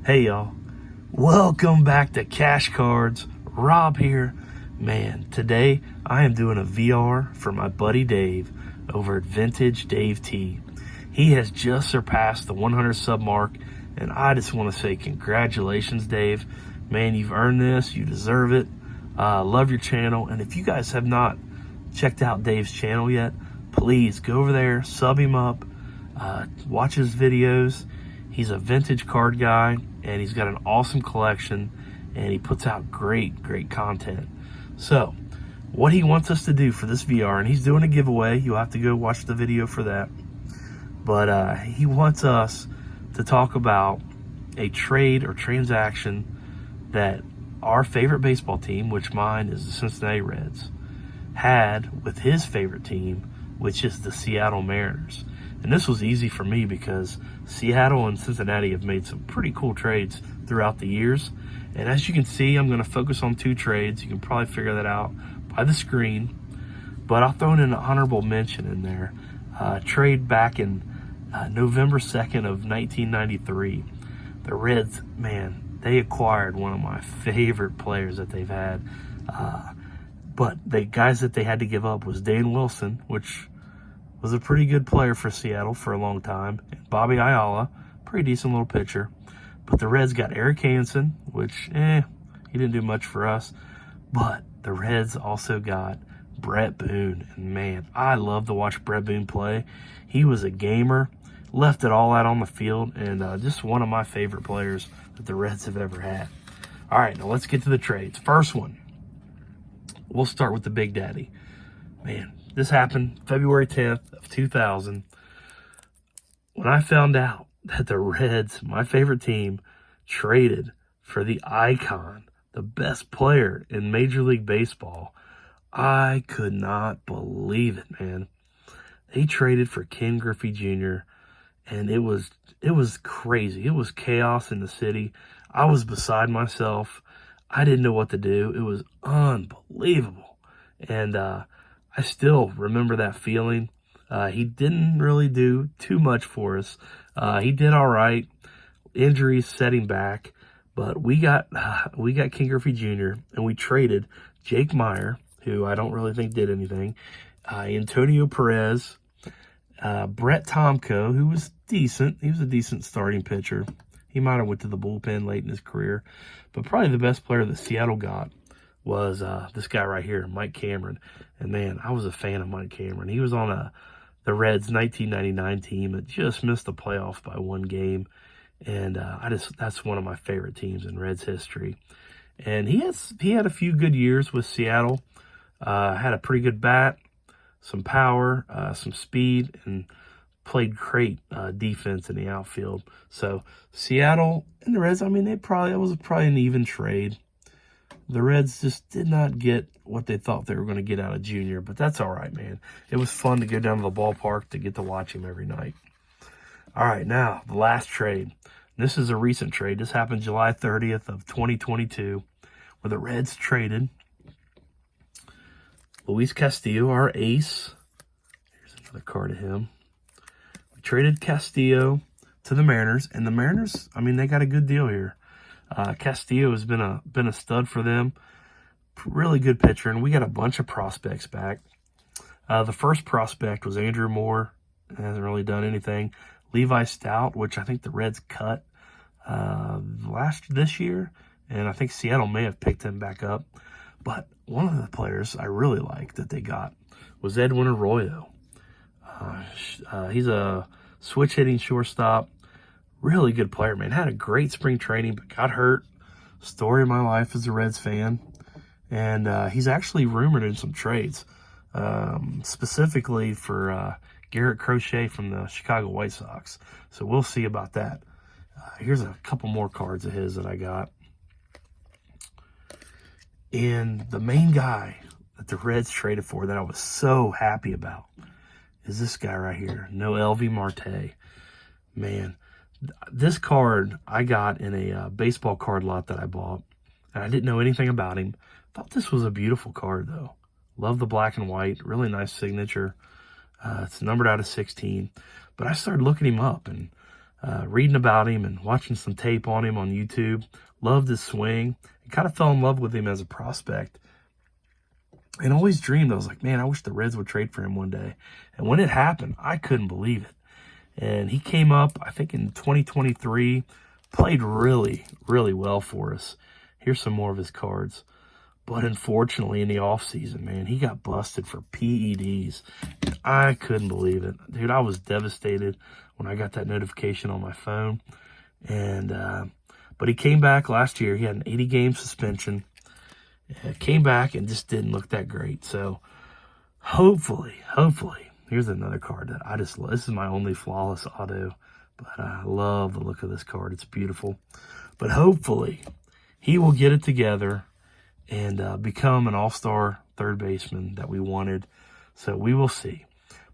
Hey y'all, welcome back to Cash Cards. Rob here. Man, today I am doing a VR for my buddy Dave over at Vintage Dave T. He has just surpassed the 100 sub mark, and I just want to say congratulations, Dave. Man, you've earned this, you deserve it. Love your channel, and if you guys have not checked out Dave's channel yet, please go over there, sub him up, watch his videos. He's a vintage card guy, and he's got an awesome collection, and he puts out great content. So what he wants us to do for this VR, and he's doing a giveaway, you'll have to go watch the video for that, but he wants us to talk about a trade or transaction that our favorite baseball team, which mine is the Cincinnati Reds, had with his favorite team, which is the Seattle Mariners. And this was easy for me because Seattle and Cincinnati have made some pretty cool trades throughout the years. And as you can see, I'm going to focus on two trades. You can probably figure that out by the screen. But I'll throw in an honorable mention in there. Trade back in November 2nd of 1993. The Reds, man, they acquired one of my favorite players that they've had. But the guys that they had to give up was Dane Wilson, which was a pretty good player for Seattle for a long time, and Bobby Ayala, pretty decent little pitcher. But the Reds got Eric Hansen, which, he didn't do much for us. But the Reds also got Brett Boone, and man, I love to watch Brett Boone play. He was a gamer, left it all out on the field, and just one of my favorite players that the Reds have ever had. All right, now let's get to the trades. First one, we'll start with the Big Daddy. Man, this happened February 10th of 2000 when I found out that the Reds, my favorite team, traded for the icon, the best player in Major League Baseball. I could not believe it, man. They traded for Ken Griffey Jr., and it was crazy. It was chaos in the city. I was beside myself. I didn't know what to do. It was unbelievable. And I still remember that feeling. He didn't really do too much for us. He did all right. Injuries set him back, but we got Ken Griffey Jr. and we traded Jake Meyer, who I don't really think did anything, Antonio Perez, Brett Tomko, who was decent. He was a decent starting pitcher. He might have went to the bullpen late in his career, but probably the best player that Seattle got was this guy right here, Mike Cameron. And man, I was a fan of Mike Cameron. He was on the Reds 1999 team that just missed the playoffs by one game. And that's one of my favorite teams in Reds history. And he had a few good years with Seattle. Had a pretty good bat, some power, some speed, and played great defense in the outfield. So Seattle and the Reds, I mean, it was probably an even trade. The Reds just did not get what they thought they were going to get out of Junior, but that's all right, man. It was fun to go down to the ballpark to get to watch him every night. All right, now, the last trade. This is a recent trade. This happened July 30th of 2022, where the Reds traded Luis Castillo, our ace. Here's another card of him. We traded Castillo to the Mariners, and the Mariners, I mean, they got a good deal here. Castillo has been a stud for them. Really good pitcher, and we got a bunch of prospects back. The first prospect was Andrew Moore. Hasn't really done anything. Levi Stout, which I think the Reds cut this year, and I think Seattle may have picked him back up. But one of the players I really liked that they got was Edwin Arroyo. He's a switch-hitting shortstop. Really good player, man. Had a great spring training, but got hurt. Story of my life as a Reds fan. And he's actually rumored in some trades, specifically for Garrett Crochet from the Chicago White Sox. So we'll see about that. Here's a couple more cards of his that I got. And the main guy that the Reds traded for that I was so happy about is this guy right here, Noelvi Marte. Man, this card I got in a baseball card lot that I bought, and I didn't know anything about him. Thought this was a beautiful card, though. Love the black and white. Really nice signature. It's numbered out of 16. But I started looking him up, and reading about him and watching some tape on him on YouTube. Loved his swing. I kind of fell in love with him as a prospect. And always dreamed, I was like, man, I wish the Reds would trade for him one day. And when it happened, I couldn't believe it. And he came up, I think in 2023, played really, really well for us. Here's some more of his cards. But unfortunately, in the offseason, man, he got busted for PEDs. And I couldn't believe it. Dude, I was devastated when I got that notification on my phone. And but he came back last year. He had an 80-game suspension. Came back and just didn't look that great. So hopefully, here's another card that I just love. This is my only flawless auto, but I love the look of this card. It's beautiful. But hopefully he will get it together and become an all-star third baseman that we wanted. So we will see.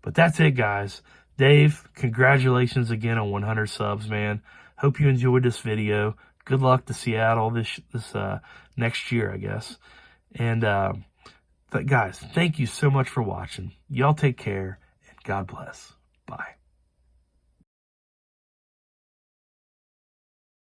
But that's it, guys. Dave, congratulations again on 100 subs, man. Hope you enjoyed this video. Good luck to Seattle this next year, I guess. And guys, thank you so much for watching. Y'all take care, and God bless. Bye.